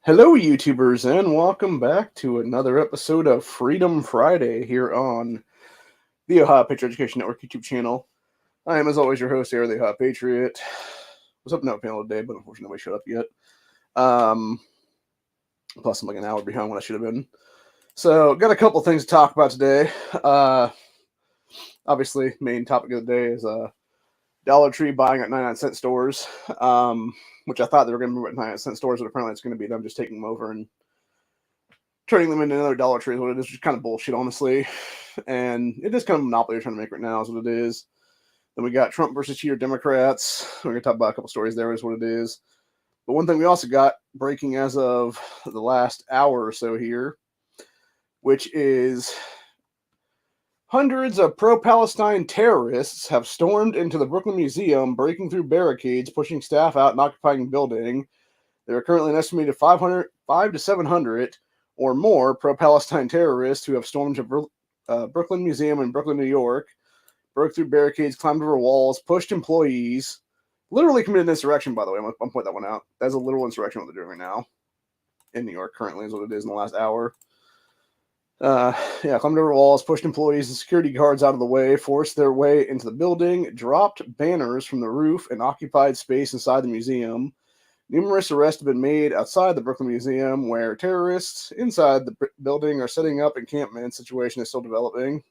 Hello, YouTubers, and welcome back to another episode of Freedom Friday here on the Ohio Patriot Education Network YouTube channel. I am, as always, your host here, the Ohio Patriot. Was up no panel today, but unfortunately nobody showed up yet. Plus, I'm like an hour behind when I should have been. So, got a couple things to talk about today. Obviously, main topic of the day is Dollar Tree buying at 99-cent stores, which I thought they were going to move at 99-cent stores, but apparently it's going to be them just taking them over and turning them into another Dollar Tree is what it is, which is kind of bullshit, honestly. And it is kind of a monopoly they're trying to make right now, is what it is. Then we got Trump versus cheater Democrats. We're going to talk about a couple stories there, is what it is. But one thing we also got breaking as of the last hour or so here, which is hundreds of pro-Palestine terrorists have stormed into the Brooklyn Museum, breaking through barricades, pushing staff out, and occupying the building. There are currently an estimated 5 to 700 or more pro-Palestine terrorists who have stormed the Brooklyn Museum in Brooklyn, New York, broke through barricades, climbed over walls, pushed employees, literally committed an insurrection, by the way. I'm going to point that one out. That's a literal insurrection what they're doing right now in New York currently is what it is in the last hour. Climbed over walls, pushed employees and security guards out of the way, forced their way into the building, dropped banners from the roof, and occupied space inside the museum. Numerous arrests have been made outside the Brooklyn Museum, where terrorists inside the building are setting up encampments. Situation is still developing.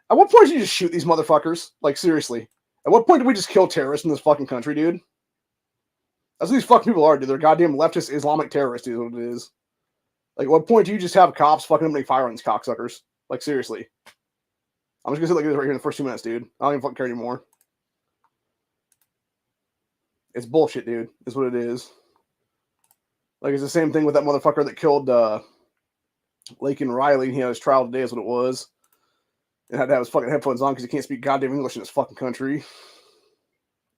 At what point did you just shoot these motherfuckers? Like, seriously. At what point did we just kill terrorists in this fucking country, dude? That's what these fucking people are, dude. They're goddamn leftist Islamic terrorists, dude, is what it is. Like, at what point do you just have cops fucking opening fire on these cocksuckers? Like, seriously. I'm just gonna say like this right here in the first 2 minutes, dude. I don't even fucking care anymore. It's bullshit, dude. Is what it is. Like, it's the same thing with that motherfucker that killed Laken Riley. He had his trial today, is what it was. And had to have his fucking headphones on because he can't speak goddamn English in this fucking country.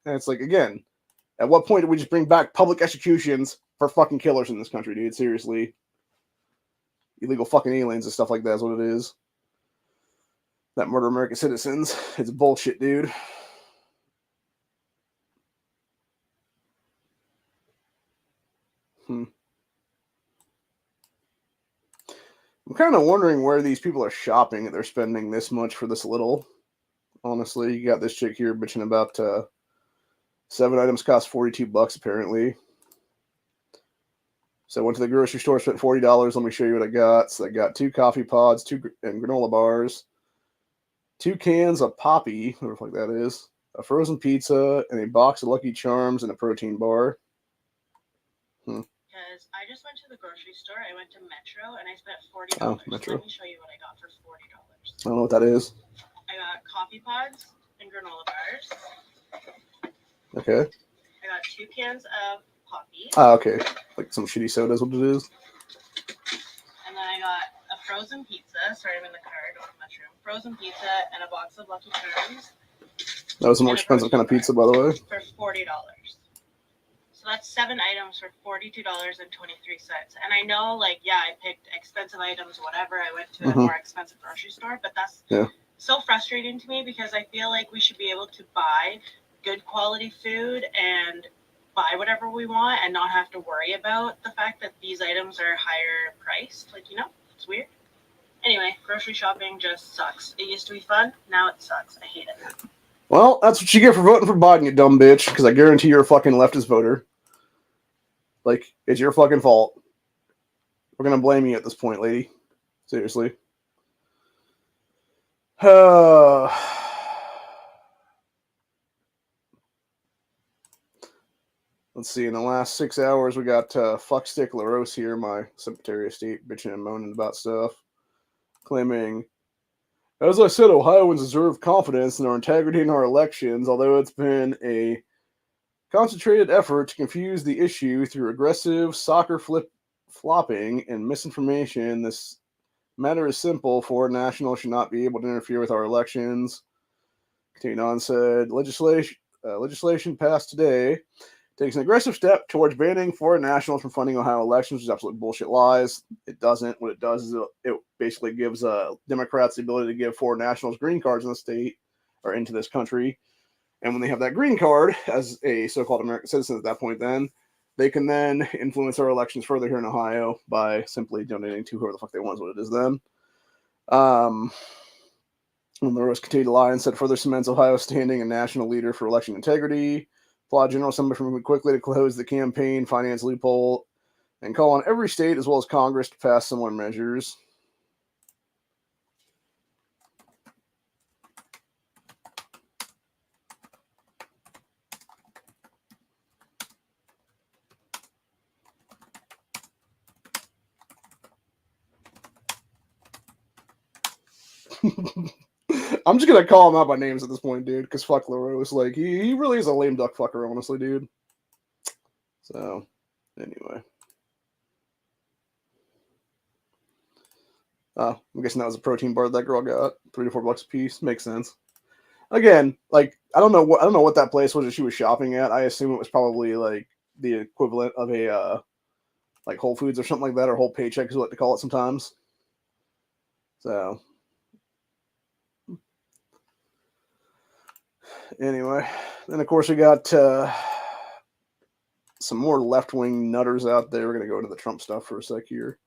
And it's like, again, at what point do we just bring back public executions for fucking killers in this country, dude? Seriously. Illegal fucking aliens and stuff like that is what it is. That murder American citizens. It's bullshit, dude. I'm kind of wondering where these people are shopping that they're spending this much for this little. Honestly, you got this chick here bitching about 7 items cost $42 apparently. So I went to the grocery store, spent $40. Let me show you what I got. So I got 2 coffee pods, 2 granola bars, 2 cans of Poppy, whatever the fuck that is, a frozen pizza, and a box of Lucky Charms and a protein bar. Because I just went to the grocery store. I went to Metro and I spent $40. Oh, Metro. Let me show you what I got for $40. I don't know what that is. I got coffee pods and granola bars. Okay. I got 2 cans of Poppy. Ah, okay. Like some shitty soda is what it is. And then I got a frozen pizza. Sorry, I'm in the car going to Metro. Frozen pizza and a box of Lucky Charms. That was a more expensive kind of pizza, by the way. For $40. So that's 7 items for $42.23. And I know, like, yeah, I picked expensive items, whatever. I went to a more expensive grocery store, but that's so frustrating to me because I feel like we should be able to buy good quality food and buy whatever we want and not have to worry about the fact that these items are higher priced. Like, you know, it's weird. Anyway, grocery shopping just sucks. It used to be fun. Now it sucks. I hate it. Well, that's what you get for voting for Biden, you dumb bitch, because I guarantee you're a fucking leftist voter. Like, it's your fucking fault. We're going to blame you at this point, lady. Seriously. Let's see, in the last 6 hours, we got Fuckstick LaRose here, my Secretary of State, bitching and moaning about stuff, claiming, as I said, Ohioans deserve confidence in our integrity in our elections, although it's been a concentrated effort to confuse the issue through aggressive soccer flopping and misinformation. This matter is simple. Foreign nationals should not be able to interfere with our elections. Continuing on, said, legislation passed today takes an aggressive step towards banning foreign nationals from funding Ohio elections, which is absolute bullshit lies. It doesn't. What it does is it basically gives Democrats the ability to give foreign nationals green cards in the state or into this country. And when they have that green card as a so-called American citizen at that point, then they can then influence our elections further here in Ohio by simply donating to whoever the fuck they want is what it is then. When the rest continue to lie and said further cements Ohio standing a national leader for election integrity, applaud General Assembly for moving quickly to close the campaign finance loophole, and call on every state as well as Congress to pass similar measures. I'm just gonna call him out by names at this point, dude, because fuck LaRose. Like, he really is a lame duck fucker, honestly, dude. So, anyway. I'm guessing that was a protein bar that girl got. $3 to $4 a piece. Makes sense. Again, like, I don't know what that place was that she was shopping at. I assume it was probably like the equivalent of a like Whole Foods or something like that, or Whole Paycheck is what they call it sometimes. So anyway, then of course we got some more left-wing nutters out there. We're gonna go into the Trump stuff for a sec here.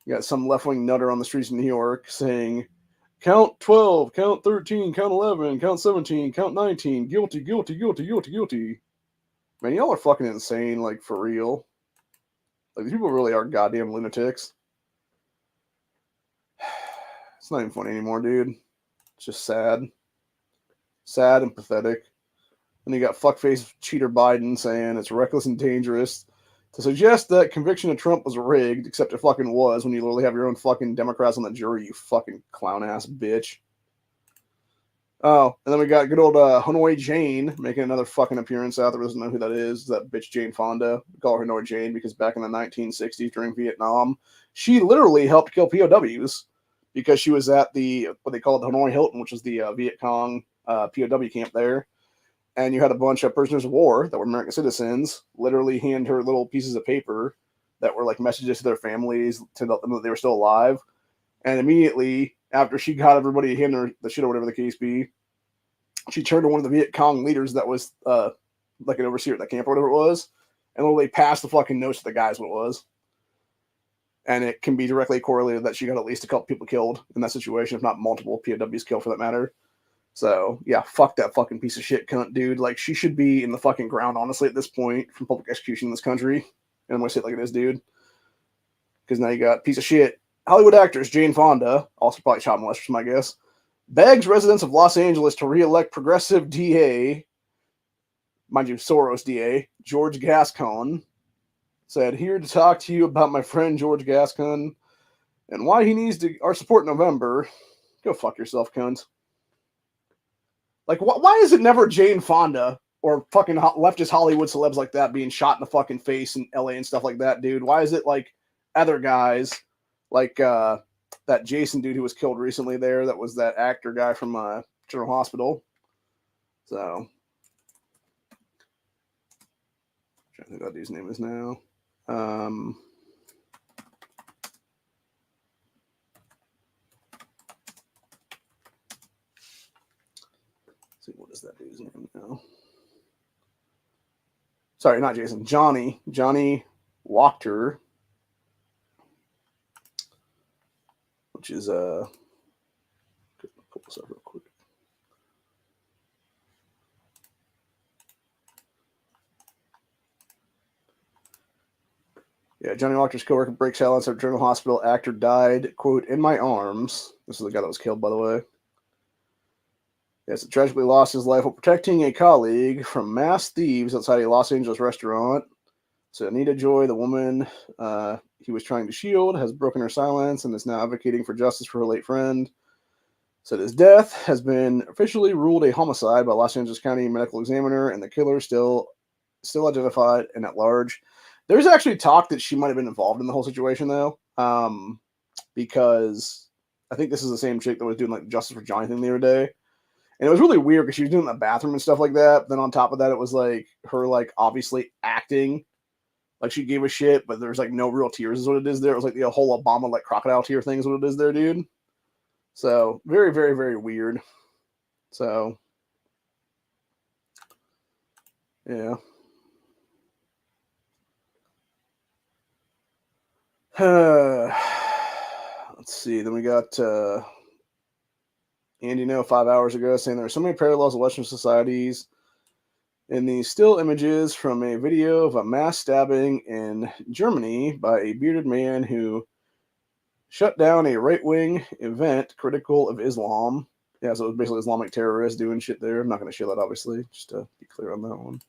You got some left-wing nutter on the streets of New York saying, count 12, count 13, count 11, count 17, count 19, guilty, guilty, guilty, guilty, guilty. Man, y'all are fucking insane, like, for real. Like, these people really are goddamn lunatics. It's not even funny anymore, dude. It's just sad. Sad and pathetic. And you got fuckface cheater Biden saying it's reckless and dangerous to suggest that conviction of Trump was rigged, except it fucking was, when you literally have your own fucking Democrats on the jury, you fucking clown-ass bitch. Oh, and then we got good old Hanoi Jane making another fucking appearance out there. Doesn't know who that is. That bitch Jane Fonda. We call her Hanoi Jane because back in the 1960s during Vietnam, she literally helped kill POWs because she was at the, what they call it, Hanoi Hilton, which is the Viet Cong POW camp there. And you had a bunch of prisoners of war that were American citizens literally hand her little pieces of paper that were like messages to their families to let them know that they were still alive. And immediately after she got everybody to hand her the shit or whatever the case be, she turned to one of the Viet Cong leaders that was like an overseer at that camp or whatever it was, and literally passed the fucking notes to the guys what it was. And it can be directly correlated that she got at least a couple people killed in that situation, if not multiple POWs killed for that matter. So, yeah, fuck that fucking piece of shit cunt, dude. Like, she should be in the fucking ground, honestly, at this point, from public execution in this country. And I'm going to say it like it is, dude. Because now you got piece of shit Hollywood actress Jane Fonda, also probably child molesters, my guess, begs residents of Los Angeles to re-elect progressive DA, mind you, Soros DA, George Gascon, said, here to talk to you about my friend George Gascon and why he needs our support in November. Go fuck yourself, cunt. Like, why is it never Jane Fonda or fucking leftist Hollywood celebs like that being shot in the fucking face in LA and stuff like that, dude? Why is it like other guys like that Jason dude who was killed recently there that was that actor guy from General Hospital? So, I'm trying to think what his name is now. See, what is that dude's name now? Sorry, not Jason. Johnny Wachter, which is pull this up real quick. Yeah, Johnny Wachter's coworker breaks silence at General Hospital. Actor died, quote, in my arms. This is the guy that was killed, by the way. Yes, tragically lost his life while protecting a colleague from mass thieves outside a Los Angeles restaurant. So Anita Joy, the woman he was trying to shield, has broken her silence and is now advocating for justice for her late friend. Said his death has been officially ruled a homicide by Los Angeles County medical examiner, and the killer still identified and at large. There's actually talk that she might have been involved in the whole situation, though, because I think this is the same chick that was doing like Justice for Johnny thing the other day. And it was really weird because she was doing the bathroom and stuff like that. But then on top of that, it was like her like obviously acting like she gave a shit, but there's like no real tears is what it is there. It was like the whole Obama like crocodile tear thing is what it is there, dude. So very, very, very weird. So yeah. Let's see. Then we got Andy 5 hours ago saying there are so many parallels to Western societies in these still images from a video of a mass stabbing in Germany by a bearded man who shut down a right-wing event critical of Islam. Yeah, so it was basically Islamic terrorists doing shit there. I'm not going to show that, obviously, just to be clear on that one.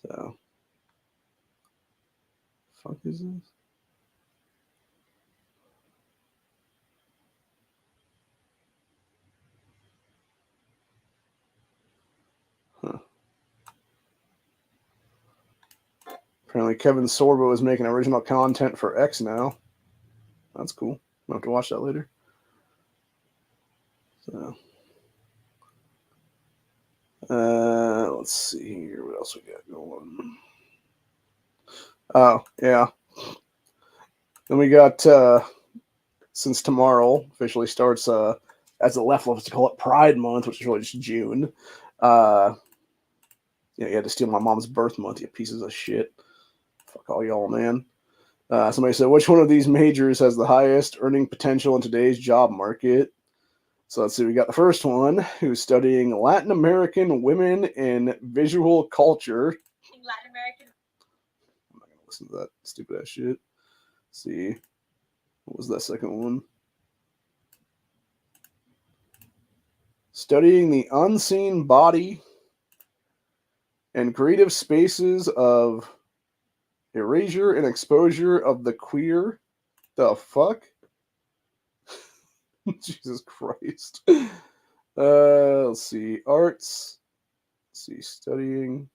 So, fuck is this? Huh. Apparently, Kevin Sorbo is making original content for X now. That's cool. I'll have to watch that later. So, let's see here. What else we got going? Oh, yeah. Then we got, since tomorrow officially starts, as the left loves to call it, Pride Month, which is really just June. You had to steal my mom's birth month, you pieces of shit. Fuck all y'all, man. Somebody said, which one of these majors has the highest earning potential in today's job market? So let's see, we got the first one, who's studying Latin American women in visual culture. Latin American. I'm not going to listen to that stupid ass shit. Let's see. What was that second one? Studying the unseen body and creative spaces of erasure and exposure of the queer. The fuck? Jesus Christ. Let's see. Arts. Let's see. Studying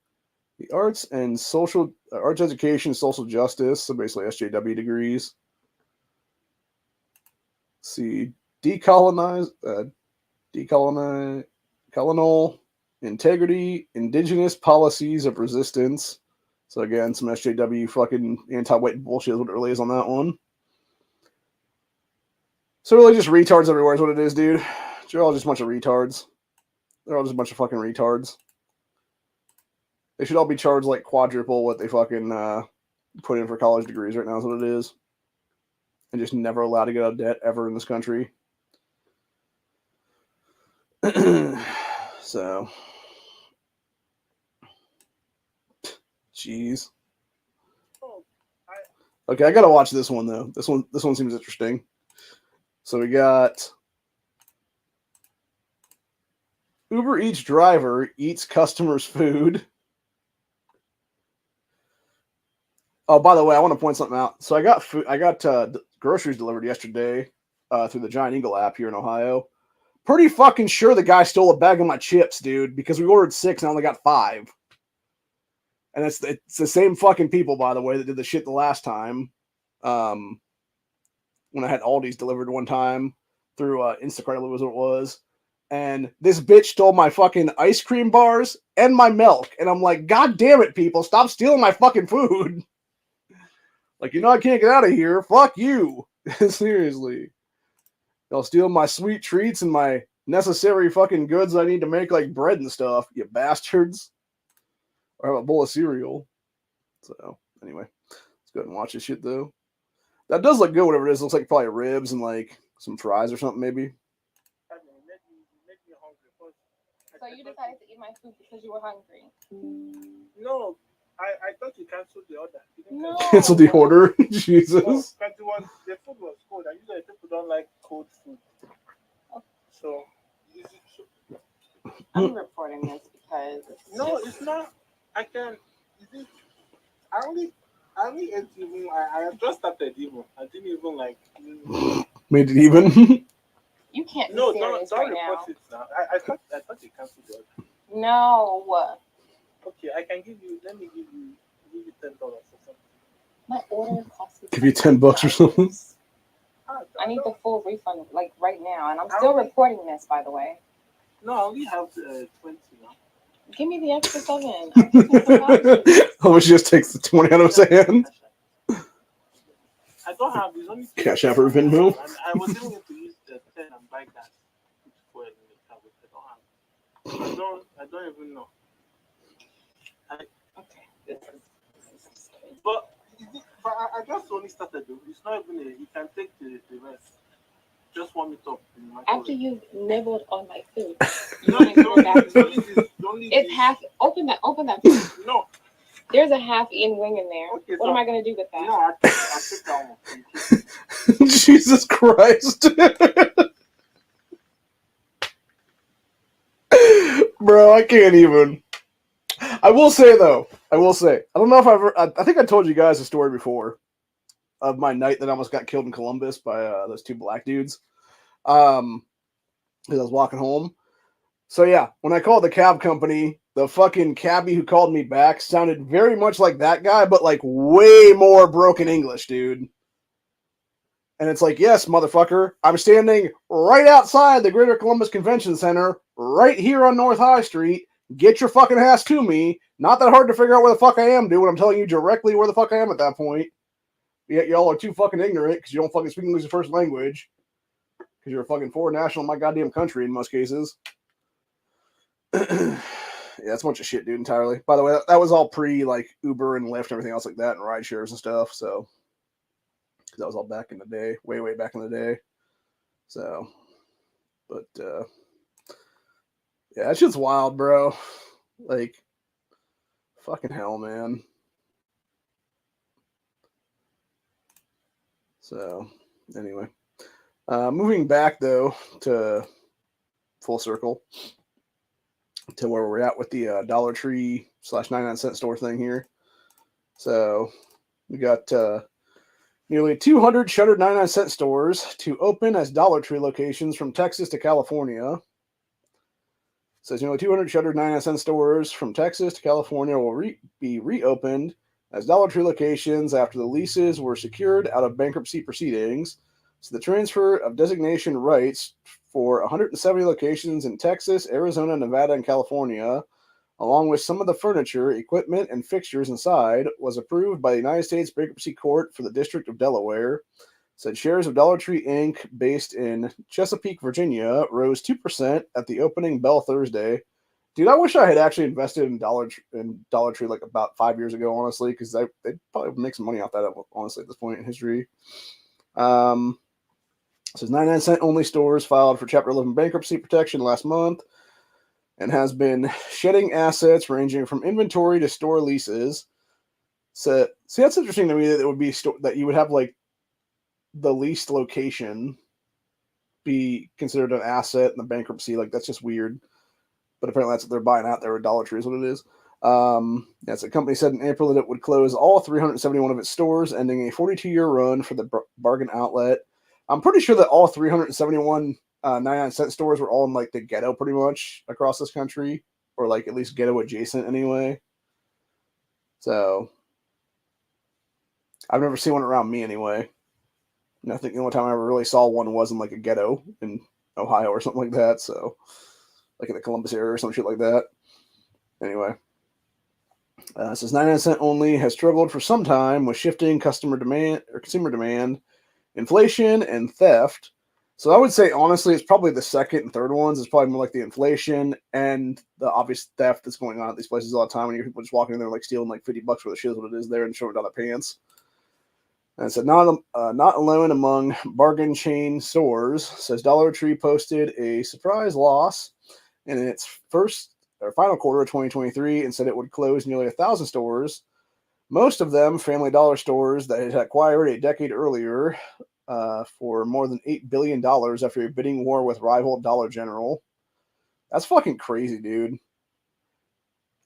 the arts and social arts education, social justice. So basically SJW degrees. Let's see. Colonial integrity, indigenous policies of resistance. So again, some SJW fucking anti-white bullshit is what it really is on that one. So really just retards everywhere is what it is, dude. They're all just a bunch of retards. They're all just a bunch of fucking retards. They should all be charged like quadruple what they fucking put in for college degrees right now is what it is. And just never allowed to get out of debt ever in this country. So, jeez. Okay, I gotta watch this one though. This one seems interesting. So we got Uber Eats driver eats customers' food. Oh, by the way, I want to point something out. So I got food. I got groceries delivered yesterday through the Giant Eagle app here in Ohio. Pretty fucking sure the guy stole a bag of my chips, dude, because we ordered 6 and I only got 5. And it's the same fucking people, by the way, that did the shit the last time. When I had Aldi's delivered one time through Instacart, was what it was. And this bitch stole my fucking ice cream bars and my milk. And I'm like, God damn it, people, stop stealing my fucking food. Like, I can't get out of here. Fuck you. Seriously. Y'all steal my sweet treats and my necessary fucking goods I need to make, like bread and stuff, you bastards. Or have a bowl of cereal. So, anyway. Let's go ahead and watch this shit, though. That does look good, whatever it is. It looks like probably ribs and, like, some fries or something, maybe. So you decided to eat my food because you were hungry? No. I thought you canceled the order. No. Cancel the order? Jesus. Oh, the food was cold. And usually people don't like cold food. So, I'm reporting this because... No, it's not. I can... I only ate even... I just started even. I didn't even like... Made it even? You can't No, be serious don't right report now. it now. I thought you canceled the order. No. Okay, I can give you... Let me give you $10 or something. My order cost me Give you $10 or something? I need the full refund, like, right now. And I'm still reporting this, by the way. No, I only have 20 now. Give me the extra 7. I'm taking some vouchers. Oh, she just takes the 20 out of his hand. I don't have. It's only Cash App or Venmo. I was able to use the 10 and buy gas. I don't even know. Okay. But I just only started though. It's not even you can take the rest. Just warm it up in the microwave. After you've nibbled on my food, No, it's only this. it's half. Open that. No. There's a half-eaten wing in there. Okay, What am I gonna do with that? No, I'll take that one. Jesus Christ. Bro, I can't even. I will say, though, I don't know if I think I told you guys a story before of my night that I almost got killed in Columbus by those two black dudes. Because I was walking home. So, yeah, when I called the cab company, the fucking cabbie who called me back sounded very much like that guy, but like way more broken English, dude. And it's like, yes, motherfucker, I'm standing right outside the Greater Columbus Convention Center, right here on North High Street. Get your fucking ass to me. Not that hard to figure out where the fuck I am, dude. When I'm telling you directly where the fuck I am at that point. Yet y'all are too fucking ignorant because you don't fucking speak English as first language. Because you're a fucking foreign national in my goddamn country in most cases. Yeah, that's a bunch of shit, dude, entirely. By the way, that was all pre, like, Uber and Lyft and everything else like that and ride shares and stuff, so. That was all back in the day, way back in the day. So, but, yeah, that shit's wild, bro. Like, fucking hell, man. So, anyway. Moving back, though, to full circle to where we're at with the Dollar Tree / 99-cent store thing here. So, we got nearly 200 shuttered 99-cent stores to open as Dollar Tree locations from Texas to California. It says nearly 200 shuttered 99-cent stores from Texas to California will be reopened as Dollar Tree locations after the leases were secured out of bankruptcy proceedings. So the transfer of designation rights for 170 locations in Texas, Arizona, Nevada, and California, along with some of the furniture, equipment, and fixtures inside, was approved by the United States Bankruptcy Court for the District of Delaware. Said shares of Dollar Tree Inc., based in Chesapeake, Virginia, rose 2% at the opening bell Thursday. Dude, I wish I had actually invested in Dollar Tree like about 5 years ago, honestly, because they'd probably make some money off that, honestly, at this point in history. Says 99-cent only stores filed for Chapter 11 bankruptcy protection last month and has been shedding assets ranging from inventory to store leases. So, see, that's interesting to me that it would be that you would have like the leased location be considered an asset in the bankruptcy. Like, that's just weird. But apparently that's what they're buying out there with Dollar Tree is what it is. Yes, the company said in April that it would close all 371 of its stores, ending a 42-year run for the bargain outlet. I'm pretty sure that all 371 99-cent stores were all in like the ghetto pretty much across this country, or like at least ghetto adjacent anyway. So I've never seen one around me anyway. And I think the only time I ever really saw one was in like a ghetto in Ohio or something like that. So like in the Columbus area or some shit like that. Anyway. It says 99-cent only has struggled for some time with shifting consumer demand, inflation, and theft. So I would say, honestly, it's probably the second and third ones. It's probably more like the inflation and the obvious theft that's going on at these places all the time. And you hear people just walking in there like stealing like $50 worth of shit, what it is there, and showing it down their pants. And it said not alone among bargain chain stores. It says Dollar Tree posted a surprise loss in its final quarter of 2023 and said it would close nearly 1,000 stores. Most of them Family Dollar stores that it had acquired a decade earlier for more than $8 billion after a bidding war with rival Dollar General. That's fucking crazy, dude.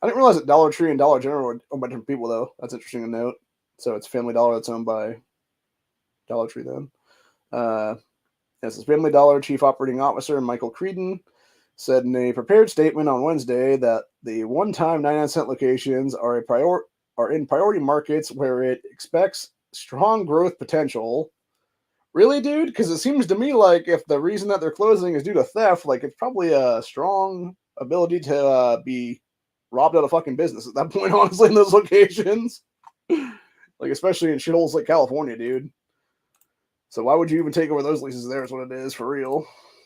I didn't realize that Dollar Tree and Dollar General were owned by different people, though. That's interesting to note. So it's Family Dollar that's owned by Dollar Tree, then. This is Family Dollar Chief Operating Officer Michael Creedon said in a prepared statement on Wednesday that the one-time 99-cent locations are in priority markets where it expects strong growth potential. Really, dude? Because it seems to me like if the reason that they're closing is due to theft, like it's probably a strong ability to be robbed out of fucking business at that point, honestly, in those locations. Like, especially in shitholes like California, dude. So why would you even take over those leases there is what it is, for real.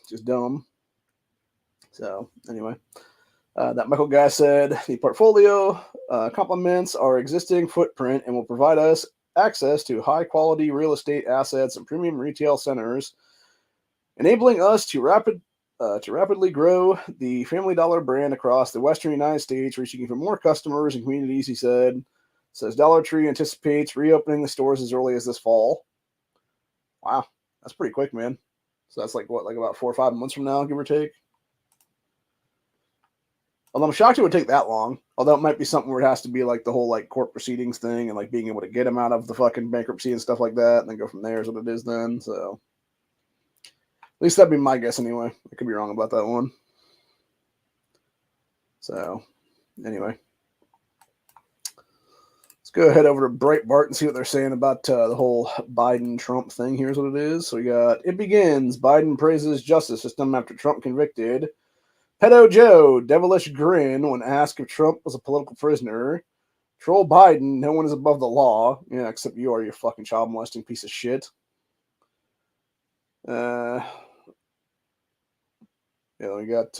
Just dumb. So, anyway. That Michael guy said the portfolio complements our existing footprint and will provide us access to high-quality real estate assets and premium retail centers, enabling us to rapidly grow the Family Dollar brand across the western United States, reaching even more customers and communities, he said. Says Dollar Tree anticipates reopening the stores as early as this fall. Wow, that's pretty quick, man. So that's like about 4 or 5 months from now, give or take. Although I'm shocked it would take that long. Although it might be something where it has to be like the whole like court proceedings thing and like being able to get him out of the fucking bankruptcy and stuff like that, and then go from there is what it is then. So at least that'd be my guess anyway. I could be wrong about that one. So anyway, let's go ahead over to Breitbart and see what they're saying about the whole Biden-Trump thing. Here's what it is. So we got, it begins. Biden praises justice system after Trump convicted. Pedo Joe, devilish grin when asked if Trump was a political prisoner. Troll Biden, no one is above the law. Yeah, except you are, you fucking child molesting piece of shit. Yeah, we got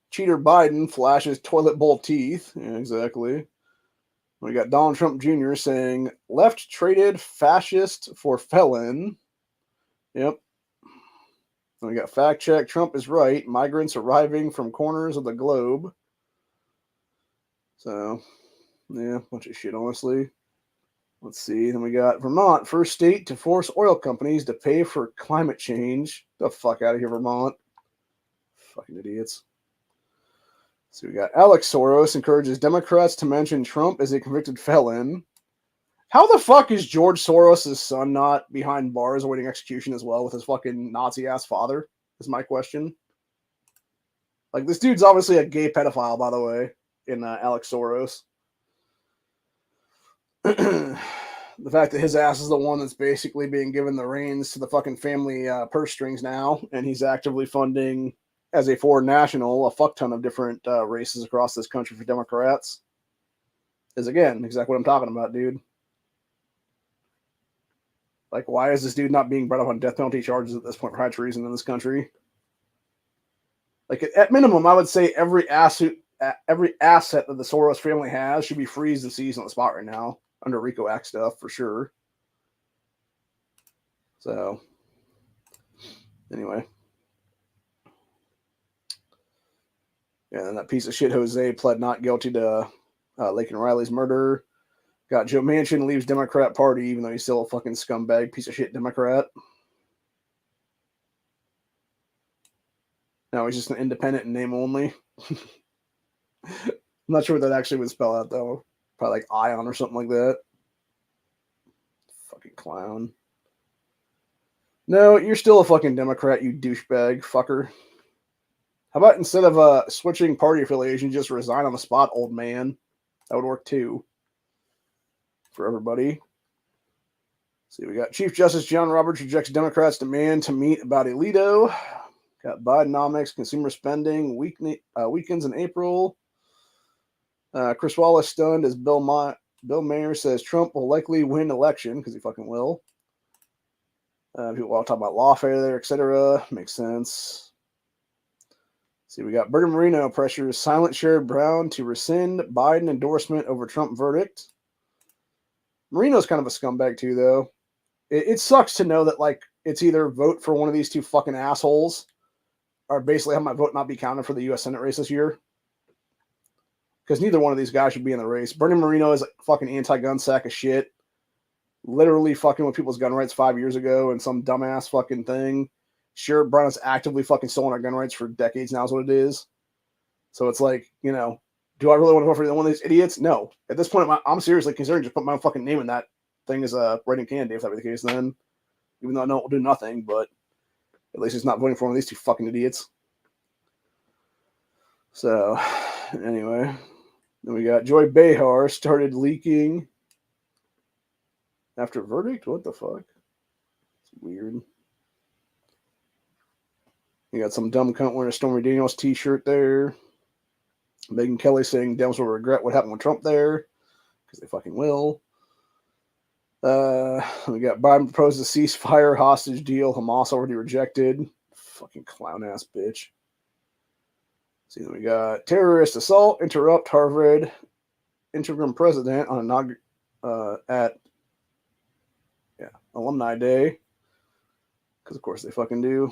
cheater Biden flashes toilet bowl teeth. Yeah, exactly. We got Donald Trump Jr. saying, left traded fascist for felon. Yep. We got fact check. Trump is right. Migrants arriving from corners of the globe. So, yeah, bunch of shit, honestly. Let's see. Then we got Vermont, first state to force oil companies to pay for climate change. The fuck out of here, Vermont. Fucking idiots. So we got Alex Soros encourages Democrats to mention Trump as a convicted felon. How the fuck is George Soros' son not behind bars awaiting execution as well with his fucking Nazi-ass father? Is my question. Like, this dude's obviously a gay pedophile, by the way, in Alex Soros. The fact that his ass is the one that's basically being given the reins to the fucking family purse strings now, and he's actively funding, as a foreign national, a fuck ton of different races across this country for Democrats, is, again, exactly what I'm talking about, dude. Like, why is this dude not being brought up on death penalty charges at this point for high treason in this country? Like, at minimum, I would say every asset that the Soros family has should be freezed and seized on the spot right now under RICO Act stuff for sure. So, anyway. Yeah, and that piece of shit Jose pled not guilty to Laken Riley's murder. Got Joe Manchin leaves Democrat Party, even though he's still a fucking scumbag piece of shit Democrat. No, he's just an independent in name only. I'm not sure what that actually would spell out, though. Probably like Ion or something like that. Fucking clown. No, you're still a fucking Democrat, you douchebag fucker. How about instead of switching party affiliation, just resign on the spot, old man? That would work too. For everybody. See, we got Chief Justice John Roberts rejects Democrats' demand to meet about Alito. Got Bidenomics, consumer spending weakens in April. Chris Wallace stunned as Bill Mayer says Trump will likely win election because he fucking will. People all talk about lawfare there, etc. Makes sense. See, we got Bernie Moreno pressures silent Sherrod Brown to rescind Biden endorsement over Trump verdict. Marino's kind of a scumbag too, though. It sucks to know that, like, it's either vote for one of these two fucking assholes or basically have my vote not be counted for the U.S. Senate race this year. Because neither one of these guys should be in the race. Bernie Moreno is a fucking anti-gun sack of shit. Literally fucking with people's gun rights 5 years ago and some dumbass fucking thing. Sherrod Brown has actively fucking stolen our gun rights for decades now is what it is. So it's like, you know, do I really want to vote for one of these idiots? No. At this point, I'm seriously concerned just put my fucking name in that thing as a writing candidate, if that be the case then. Even though I know it will do nothing, but at least it's not voting for one of these two fucking idiots. So, anyway. Then we got Joy Behar started leaking after verdict? What the fuck? It's weird. You got some dumb cunt wearing a Stormy Daniels t-shirt there. Megyn Kelly saying Dems will regret what happened with Trump there. Because they fucking will. We got Biden proposed a ceasefire hostage deal. Hamas already rejected. Fucking clown ass bitch. See, then we got terrorist assault interrupt Harvard interim president on at Alumni Day. Because, of course, they fucking do.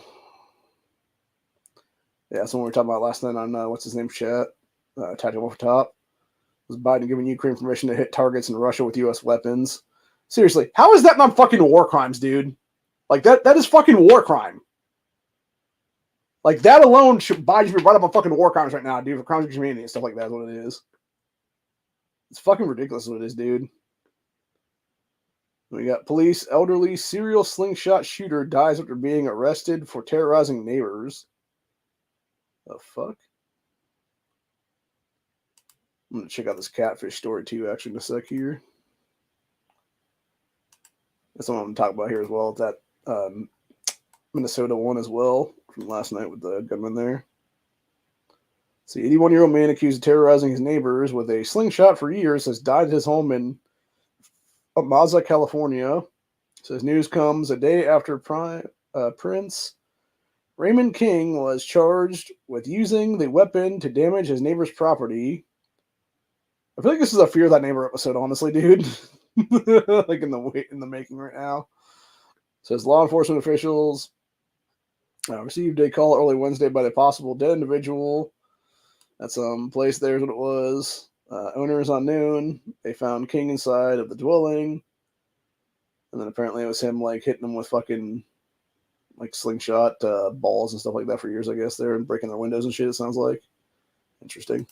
Yeah, that's what we were talking about last night on, what's his name, chat. Tactical Off Top. Was Biden giving Ukraine permission to hit targets in Russia with U.S. weapons? Seriously, how is that not fucking war crimes, dude? Like, that is fucking war crime. Like, that alone should Biden should be brought up on fucking war crimes right now, dude, for crimes against humanity and stuff like that is what it is. It's fucking ridiculous what it is, dude. We got police, elderly serial slingshot shooter dies after being arrested for terrorizing neighbors. The fuck? I'm going to check out this catfish story too, actually, in a sec here. That's what I'm going to talk about here as well. That Minnesota one as well from last night with the gunman there. So, 81-year-old man accused of terrorizing his neighbors with a slingshot for years has died at his home in Maza, California. Says news comes a day after Prince Raymond King was charged with using the weapon to damage his neighbor's property. I feel like this is a Fear That Neighbor episode, honestly, dude. Like in the making right now. Says law enforcement officials received a call early Wednesday by the possible dead individual at some place there is what it was. Owner is unknown. They found King inside of the dwelling. And then apparently it was him like hitting them with fucking like slingshot balls and stuff like that for years, I guess, there and breaking their windows and shit, it sounds like. Interesting.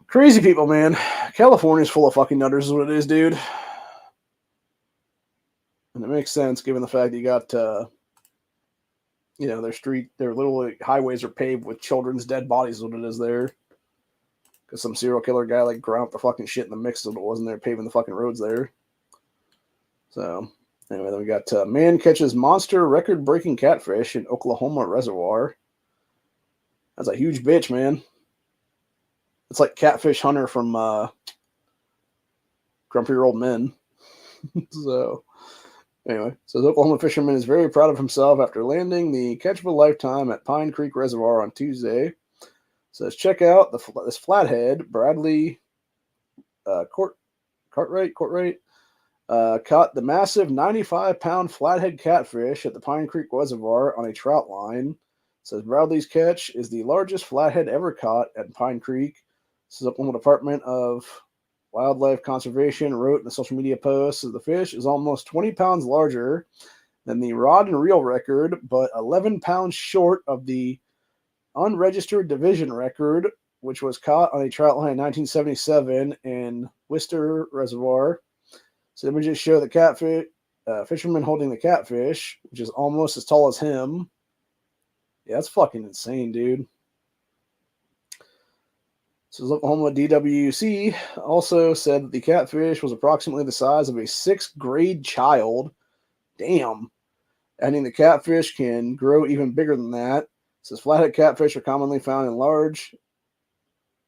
Crazy people, man. California's full of fucking nutters is what it is, dude. And it makes sense given the fact that you got their little highways are paved with children's dead bodies is what it is there. Because some serial killer guy like ground the fucking shit in the mix so it wasn't there paving the fucking roads there. So, anyway, then we got man catches monster record-breaking catfish in Oklahoma reservoir. That's a huge bitch, man. It's like Catfish Hunter from Grumpier Old Men. So, anyway, says Oklahoma fisherman is very proud of himself after landing the catch of a lifetime at Pine Creek Reservoir on Tuesday. Says check out this flathead. Bradley Cartwright caught the massive 95-pound flathead catfish at the Pine Creek Reservoir on a trout line. Says Bradley's catch is the largest flathead ever caught at Pine Creek. This is Oklahoma Department of Wildlife Conservation wrote in a social media post that the fish is almost 20 pounds larger than the rod and reel record, but 11 pounds short of the unregistered division record, which was caught on a trout line in 1977 in Wister Reservoir. So images show the catfish fisherman holding the catfish, which is almost as tall as him. Yeah, that's fucking insane, dude. So Oklahoma DWC also said that the catfish was approximately the size of a 6th grade child. Damn. Adding the catfish can grow even bigger than that. It says flathead catfish are commonly found in large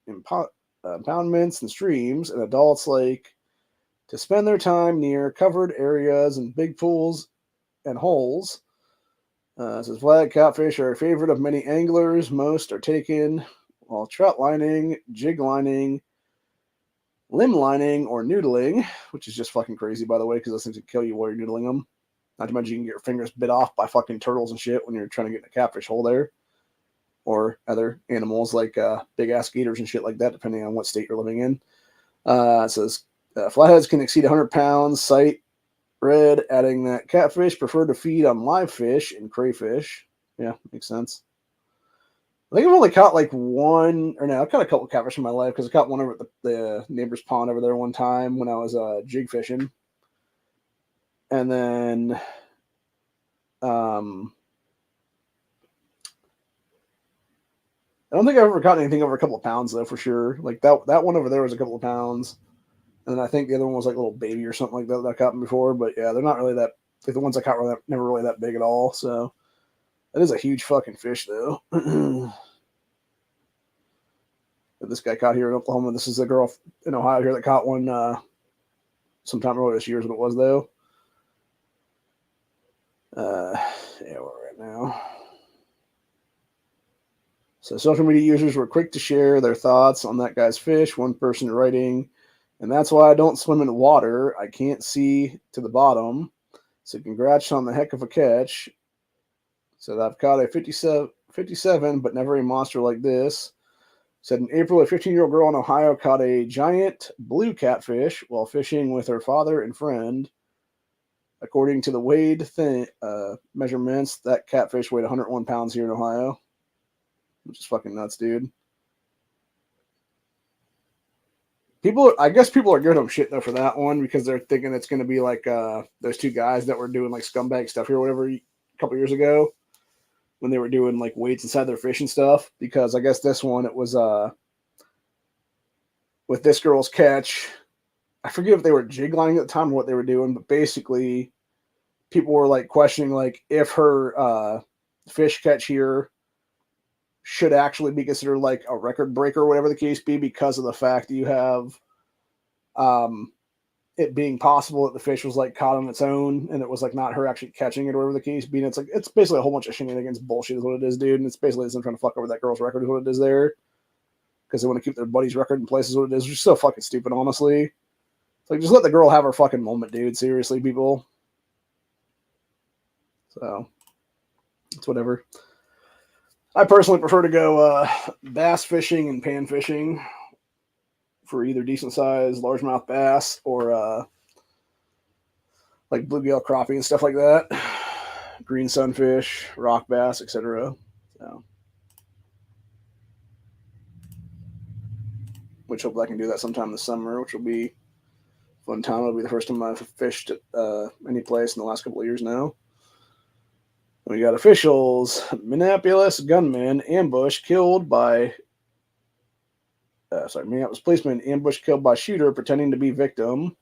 impoundments and streams, and adults like to spend their time near covered areas and big pools and holes. It says flathead catfish are a favorite of many anglers. Most are taken while trout lining, jig lining, limb lining, or noodling, which is just fucking crazy, by the way, because those things can kill you while you're noodling them. Not to mention you can get your fingers bit off by fucking turtles and shit when you're trying to get in a catfish hole there. Or other animals like big-ass gators and shit like that, depending on what state you're living in. It says flatheads can exceed 100 pounds, sight red, adding that catfish prefer to feed on live fish and crayfish. Yeah, makes sense. I think I've only caught like one, or no, I caught a couple of catfish in my life because I caught one over at the neighbor's pond over there one time when I was jig fishing. And then, I don't think I've ever caught anything over a couple of pounds though, for sure. Like that one over there was a couple of pounds. And then I think the other one was like a little baby or something like that I caught them before. But yeah, they're not really that, like the ones I caught were never really that big at all. So that is a huge fucking fish though. This guy caught here in Oklahoma. This is a girl in Ohio here that caught one sometime earlier this year is what it was though. Yeah, we're right now. So social media users were quick to share their thoughts on that guy's fish. One person writing, And that's why I don't swim in water. I can't see to the bottom. So congrats on the heck of a catch. Said I've caught a 57, but never a monster like this. Said in April, a 15-year-old girl in Ohio caught a giant blue catfish while fishing with her father and friend. According to the weighed measurements, that catfish weighed 101 pounds here in Ohio. Which is fucking nuts, dude. I guess people are giving them shit though for that one because they're thinking it's going to be like those two guys that were doing like scumbag stuff here or whatever a couple years ago when they were doing like weights inside their fish and stuff. Because I guess this one, it was with this girl's catch. I forget if they were jig lining at the time or what they were doing, but basically people were like questioning like if her fish catch here should actually be considered like a record breaker or whatever the case be because of the fact that you have it being possible that the fish was like caught on its own and it was like not her actually catching it or whatever the case be. And it's like it's basically a whole bunch of shenanigans bullshit is what it is, dude. And it's basically them trying to fuck over that girl's record is what it is there. Because they want to keep their buddy's record in place is what it is, which is so fucking stupid, honestly. It's like just let the girl have her fucking moment, dude. Seriously, people. So it's whatever. I personally prefer to go bass fishing and pan fishing for either decent sized largemouth bass or like bluegill, crappie, and stuff like that. Green sunfish, rock bass, etc. So, which hopefully I can do that sometime this summer, which will be a fun time. It'll be the first time I've fished at any place in the last couple of years now. We got officials. Minneapolis gunman ambushed, killed by. Minneapolis policeman ambushed, killed by shooter pretending to be victim.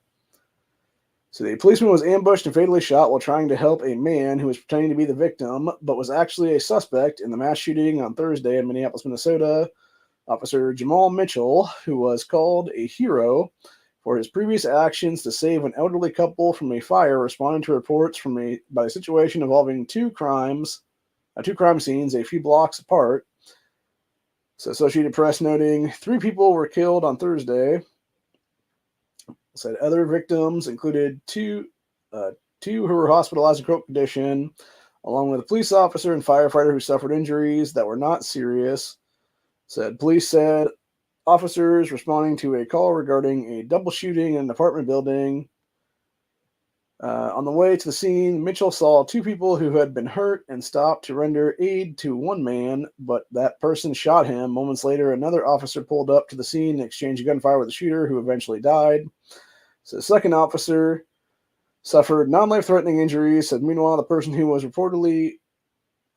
So the policeman was ambushed and fatally shot while trying to help a man who was pretending to be the victim, but was actually a suspect in the mass shooting on Thursday in Minneapolis, Minnesota. Officer Jamal Mitchell, who was called a hero for his previous actions to save an elderly couple from a fire, responding to reports about a situation involving two crime scenes a few blocks apart. So Associated Press noting 3 people were killed on Thursday. Said other victims included two who were hospitalized in critical condition, along with a police officer and firefighter who suffered injuries that were not serious. Police said officers responding to a call regarding a double shooting in an apartment building. On the way to the scene, Mitchell saw 2 people who had been hurt and stopped to render aid to one man, but that person shot him. Moments later, another officer pulled up to the scene and exchanged gunfire with the shooter, who eventually died. So the second officer suffered non-life-threatening injuries. Said meanwhile, the person who was reportedly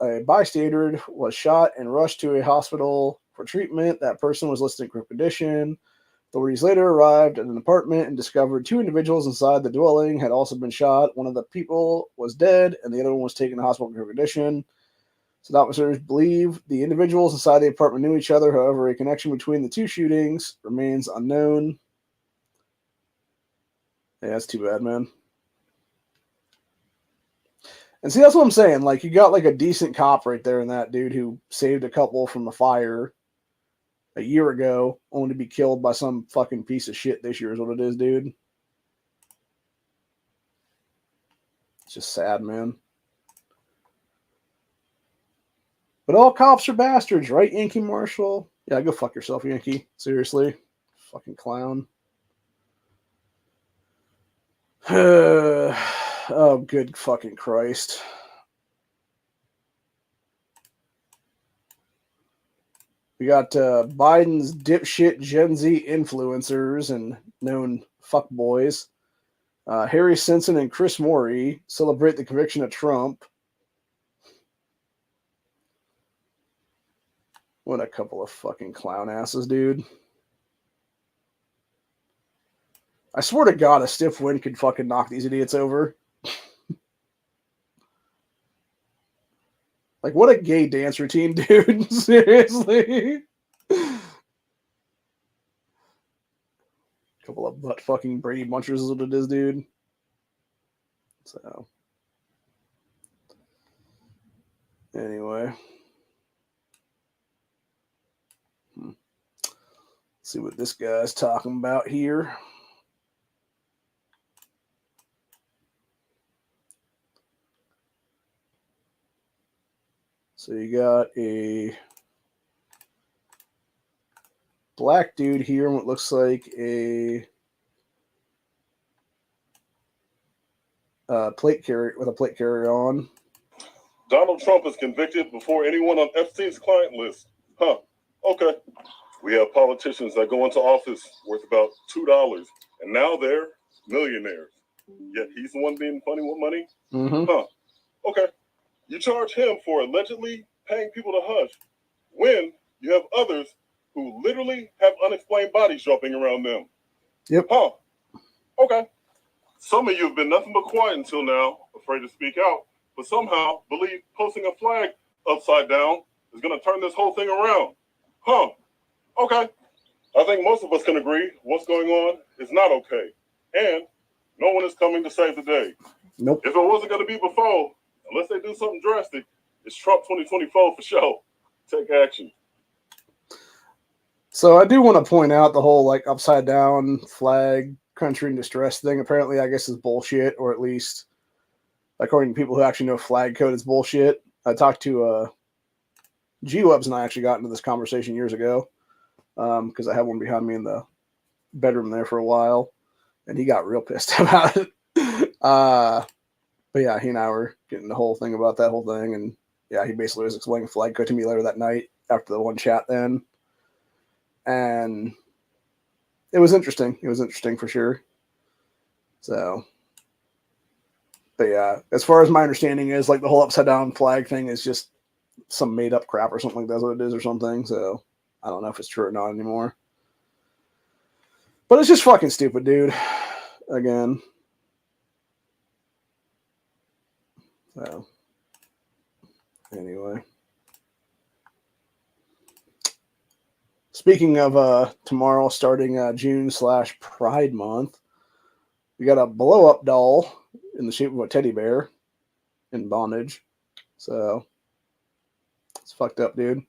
a bystander was shot and rushed to a hospital for treatment. That person was listed in critical condition. Authorities later arrived at an apartment and discovered 2 individuals inside the dwelling had also been shot. One of the people was dead, and the other one was taken to hospital in critical condition. So the officers believe the individuals inside the apartment knew each other. However, a connection between the 2 shootings remains unknown. Yeah, that's too bad, man. And see, that's what I'm saying. Like, you got like a decent cop right there in that dude who saved a couple from a fire a year ago, only to be killed by some fucking piece of shit this year is what it is, dude. It's just sad, man. But all cops are bastards, right, Yankee Marshall? Yeah, go fuck yourself, Yankee. Seriously. Fucking clown. Oh, good fucking Christ. We got Biden's dipshit Gen Z influencers and known fuckboys. Harry Simpson and Chris Morey celebrate the conviction of Trump. What a couple of fucking clown asses, dude. I swear to God, a stiff wind could fucking knock these idiots over. Like, what a gay dance routine, dude. Seriously. Couple of butt fucking Brady Bunchers is what it is, dude. So. Anyway. Let's see what this guy's talking about here. So you got a black dude here in what looks like a plate carrier with a plate carrier on. Donald Trump is convicted before anyone on Epstein's client list. Huh. Okay. We have politicians that go into office worth about $2, and now they're millionaires. Yet he's the one being funny with money? Mm-hmm. Huh. Okay. You charge him for allegedly paying people to hush when you have others who literally have unexplained bodies jumping around them. Yep. Huh. Okay. Some of you have been nothing but quiet until now, afraid to speak out, but somehow believe posting a flag upside down is going to turn this whole thing around. Huh. Okay. I think most of us can agree what's going on is not okay. And no one is coming to save the day. Nope. If it wasn't going to be before, unless they do something drastic, it's Trump 2024 for sure. Take action. So I do want to point out the whole like upside down flag country in distress thing. Apparently, I guess is bullshit, or at least according to people who actually know flag code, it's bullshit. I talked to G-Webs and I actually got into this conversation years ago because I had one behind me in the bedroom there for a while, and he got real pissed about it. But yeah, he and I were getting the whole thing about that whole thing, and yeah, he basically was explaining flag code to me later that night after the one chat then. And it was interesting. It was interesting for sure. So, but yeah, as far as my understanding is, like the whole upside down flag thing is just some made up crap or something like that's what it is or something. So I don't know if it's true or not anymore. But it's just fucking stupid, dude. Again. So anyway. Speaking of tomorrow starting June/Pride Month, we got a blow up doll in the shape of a teddy bear in bondage. So it's fucked up, dude.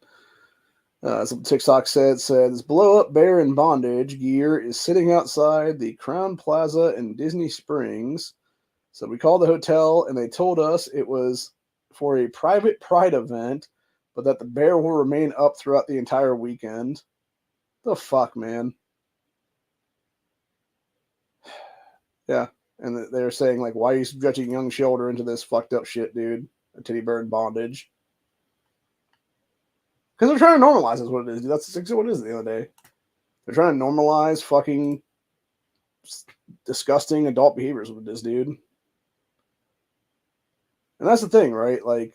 Some TikTok says blow up bear in bondage gear is sitting outside the Crown Plaza in Disney Springs. So we called the hotel and they told us it was for a private Pride event, but that the bear will remain up throughout the entire weekend. The fuck, man. Yeah. And they're saying, like, why are you subjecting young children into this fucked up shit, dude? A teddy bear in bondage. Because they're trying to normalize is what it is, dude. That's exactly what it is at the end of the day. They're trying to normalize fucking disgusting adult behaviors with this, dude. And that's the thing, right? Like,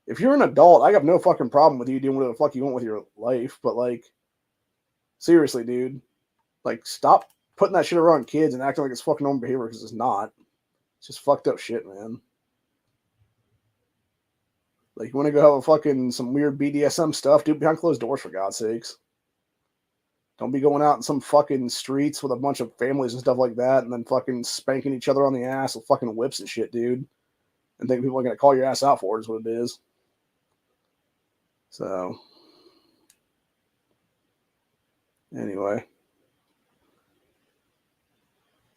if you're an adult, I have no fucking problem with you doing whatever the fuck you want with your life. But, like, seriously, dude. Like, stop putting that shit around kids and acting like it's fucking normal behavior because it's not. It's just fucked up shit, man. Like, you want to go have a fucking some weird BDSM stuff, dude, behind closed doors, for God's sakes. Don't be going out in some fucking streets with a bunch of families and stuff like that and then fucking spanking each other on the ass with fucking whips and shit, dude. And think people are going to call your ass out for it is what it is. So, anyway.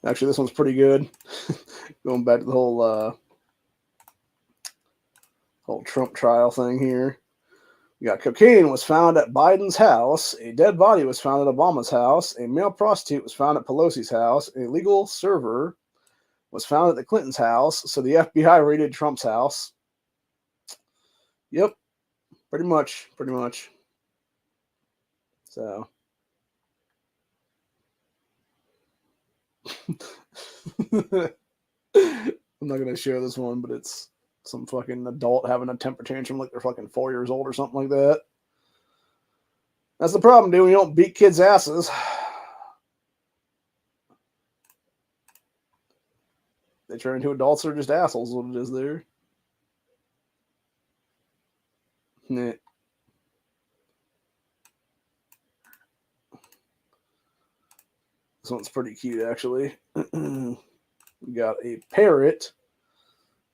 Actually, this one's pretty good. Going back to the whole Trump trial thing here. We got cocaine was found at Biden's house. A dead body was found at Obama's house. A male prostitute was found at Pelosi's house. An illegal server was found at the Clintons' house. So the FBI raided Trump's house. Yep. Pretty much. So. I'm not going to share this one, but it's some fucking adult having a temper tantrum like they're fucking 4 years old or something like that. That's the problem, dude. We don't beat kids' asses. They turn into adults that are just assholes, what it is there. Nah. This one's pretty cute, actually. We got a parrot.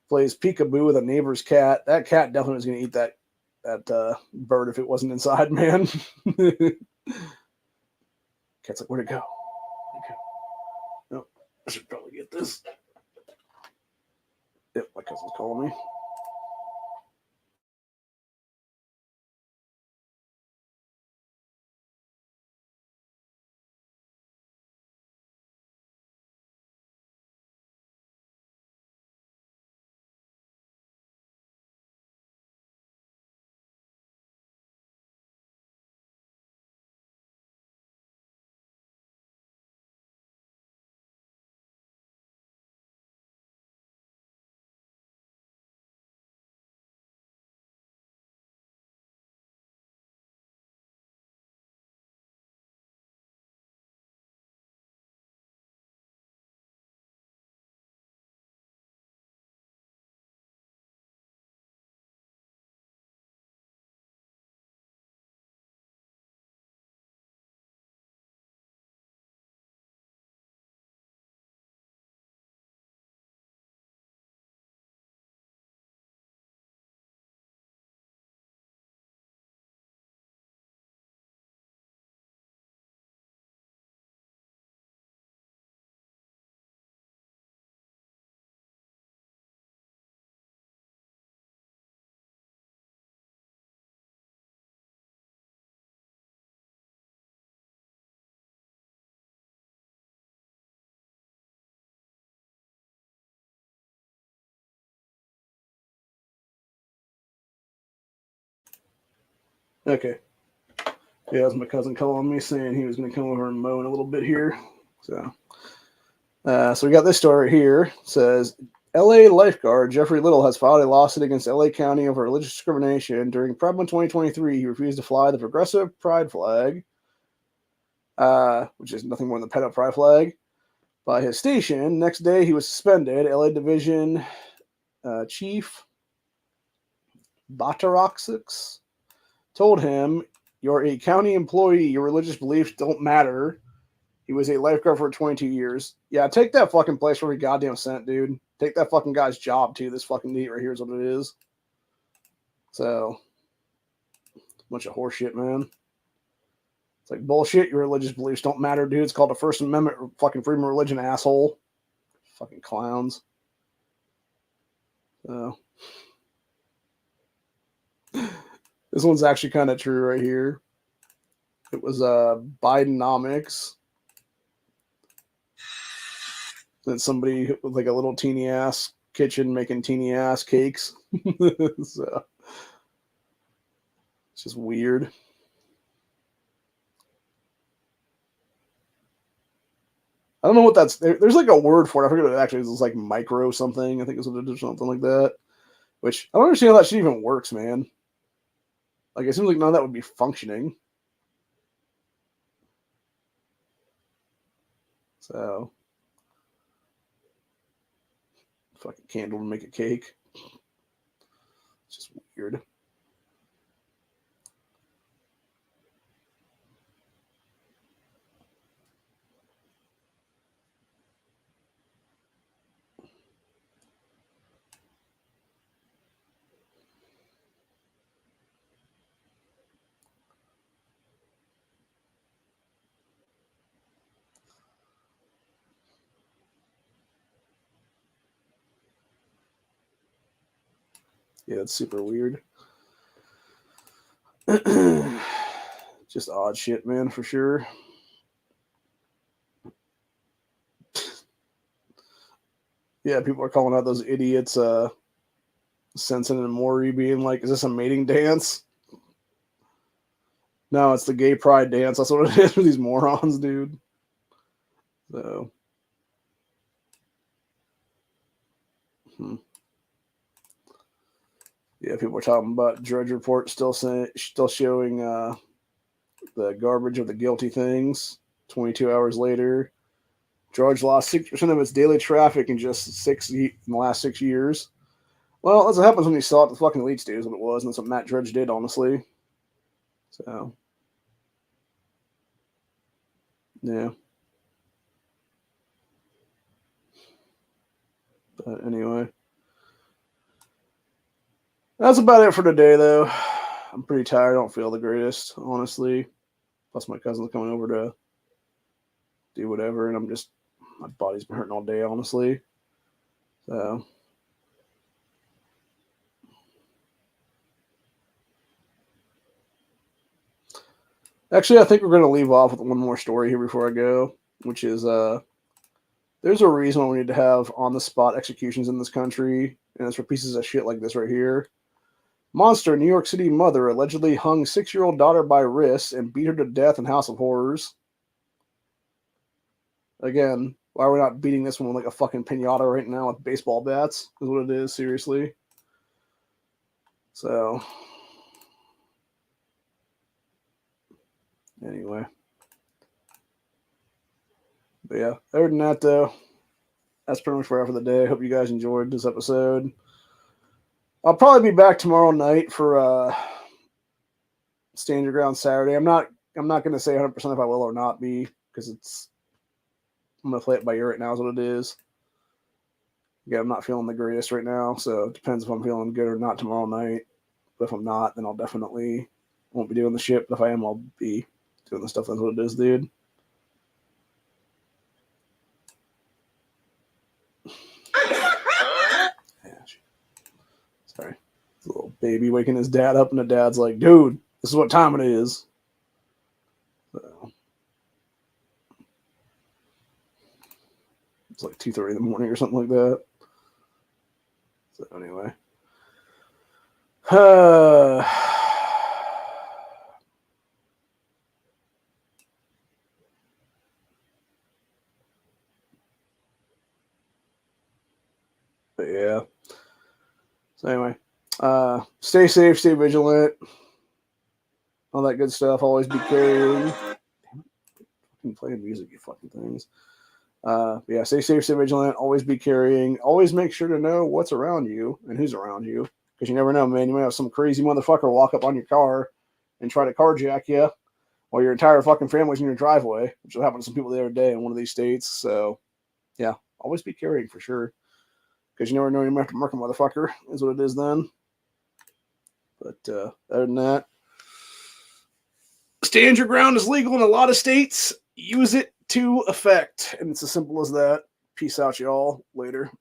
Plays peekaboo with a neighbor's cat. That cat definitely was going to eat that bird if it wasn't inside, man. Cat's like, where'd it go? No, I should probably get this. Yep, my cousin's calling me. Okay. Yeah, that was my cousin calling me saying he was going to come over and mow in a little bit here. So we got this story here. It says, L.A. lifeguard Jeffrey Little has filed a lawsuit against L.A. County over religious discrimination. During Pride Month 2023, he refused to fly the progressive pride flag, which is nothing more than the pedo pride flag, by his station. Next day, he was suspended. L.A. Division Chief Bataroxix told him, "You're a county employee. Your religious beliefs don't matter." He was a lifeguard for 22 years. Yeah, take that fucking place for every goddamn cent, dude. Take that fucking guy's job, too. This fucking idiot right here is what it is. So, bunch of horseshit, man. It's like, bullshit. Your religious beliefs don't matter, dude. It's called the First Amendment, fucking freedom of religion, asshole. Fucking clowns. So, this one's actually kind of true right here. It was Bidenomics. Then somebody with like a little teeny ass kitchen making teeny ass cakes. So it's just weird. I don't know what that's. There's like a word for it. I forget what it actually is. It's like micro something. I think it's what it is, something like that. Which I don't understand how that shit even works, man. Like it seems like none of that would be functioning. So. Fucking candle to make a cake. It's just weird. Yeah, it's super weird. Just odd shit, man, for sure. Yeah, people are calling out those idiots, Sensen and Maury being like, is this a mating dance? No, it's the gay pride dance. That's what it is for these morons, dude. So. Yeah, people are talking about Drudge Report still showing the garbage of the guilty things. 22 hours later, Drudge lost 6% of its daily traffic in just in the last 6 years. Well, that's what happens when you sell it to fucking elites, dude, is what it was, and that's what Matt Drudge did, honestly. So, yeah. But anyway. That's about it for today, though. I'm pretty tired. I don't feel the greatest, honestly. Plus, my cousin's coming over to do whatever, and my body's been hurting all day, honestly. So, actually, I think we're going to leave off with one more story here before I go, which is there's a reason why we need to have on-the-spot executions in this country, and it's for pieces of shit like this right here. Monster New York City mother allegedly hung 6-year-old daughter by wrists and beat her to death in House of Horrors. Again, why are we not beating this one with like a fucking pinata right now with baseball bats? Is what it is, seriously. So, anyway. But yeah, other than that, though, that's pretty much for the day. I hope you guys enjoyed this episode. I'll probably be back tomorrow night for Stand Your Ground Saturday. I'm not going to say 100% if I will or not be, because I'm going to play it by ear right now is what it is. Again, I'm not feeling the greatest right now, so it depends if I'm feeling good or not tomorrow night. But if I'm not, then I'll definitely won't be doing the shit. But if I am, I'll be doing the stuff. That's what it is, dude. Sorry. It's a little baby waking his dad up, and the dad's like, dude, this is what time it is. So, it's like 2:30 in the morning or something like that. So anyway. But yeah. So anyway, stay safe, stay vigilant, all that good stuff. Always be carrying. Fucking playing music, you fucking things. Yeah, stay safe, stay vigilant. Always be carrying. Always make sure to know what's around you and who's around you, because you never know, man. You might have some crazy motherfucker walk up on your car and try to carjack you, while your entire fucking family's in your driveway, which will happen to some people the other day in one of these states. So, yeah, always be carrying for sure, because you never know, you might have to murk a motherfucker, is what it is then. But other than that, stand your ground is legal in a lot of states. Use it to effect. And it's as simple as that. Peace out, y'all. Later.